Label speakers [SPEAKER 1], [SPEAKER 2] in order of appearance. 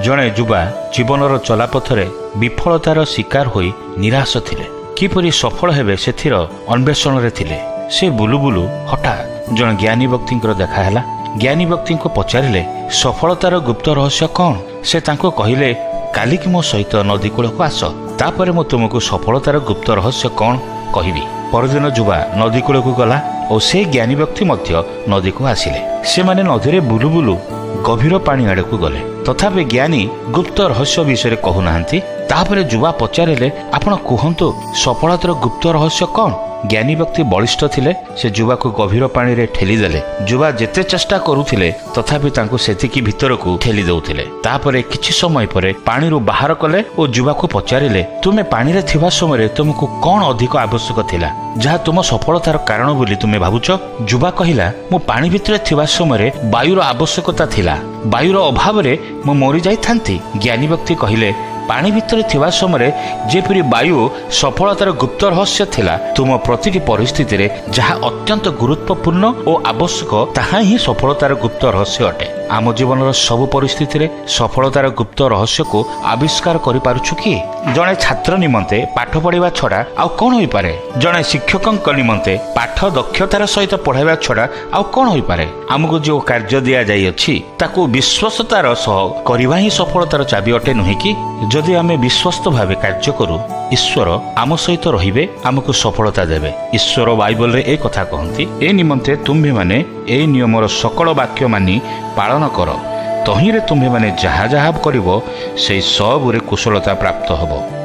[SPEAKER 1] जड़े युवा जीवनर चलापथरे विफलतार शिकार होई निराश थिले किपरि सफल हेबे सेथिर अन्वेषण रे थिले। से बुलु बुलु हठात जड़े ज्ञानी व्यक्ति देखाला। ज्ञानी व्यक्ति को पचारे सफलतार गुप्त रहस्य कौन। से तांको कहिले काली की मो सहित नदी कूल को आस तापर मु तुमको सफलतार गुप्त रहस्य कौन कहबी। परदिन युवा नदी कूल को गला और से ज्ञानी व्यक्ति मध्य नदी को आसिले। से माने नदी रे बुलु बुलु गभीर पानी आड़े को गले तथापि ज्ञानी गुप्त रहस्य विषय कहूनाहांती। तापर युवा पचारे आपण कहतु सफलतार गुप्त रहस्य कौन। ज्ञानी व्यक्ति बलिष्ठ थिले। से युवा को गभीर पानी रे ठेली देले। युवा जेते चेष्टा करुथिले तथापि तांको सेतिकी भीतर को ठेली दउथिले। तापरे किछि समय परे पानी रो बाहर कले और युवा को पचारिले तुमे पानी रे थिबा समय तुमको कौन अधिक आवश्यक थिला जहा तुम सफलतार कारण बोली तुमे भाबुछ। युवा कहिला मो पानी भितरे थिबा समय वायुर आवश्यकता थिला। वायुर अभाव रे मो मरि जाई थांती। ज्ञानी व्यक्ति कहिले पानी भितर थिबा समय जेपरि वायु सफलतार गुप्त रहस्य थिला तुम प्रतिटी परिस्थिति रे जहा अत्यंत गुरुत्वपूर्ण और आवश्यक ताहा ही सफलतार गुप्त रहस्य अटे। आम जीवन सबु परिस्थिति रे सफलतार गुप्त रहस्य को आविष्कार करि पारुछु कि। जड़े छात्र निमंते पाठ पढ़ा छड़ा आउ कौन होई पारे। जड़े शिक्षक निमंते पाठ दक्षतार सहित पढ़ाइबा छड़ा आउ कौन होई पारे। आमको जो कार्य दिया जाई अछि ताको विश्वासतार सह करिबा ही सफलतार चाबी अटे नुहे कि। जदि आमे विश्वस्त भावे कार्य करू ईश्वर आम सहित रहिबे आमको सफलता देबे। ईश्वर बाइबल रे ए कथा कहंती ए निमंते तुम्हे माने ए नियमर सकल वाक्य मानी पालन कर तहिरे तुम्हे माने जहा जहा करिवो से सब रे कुशलता प्राप्त हबो।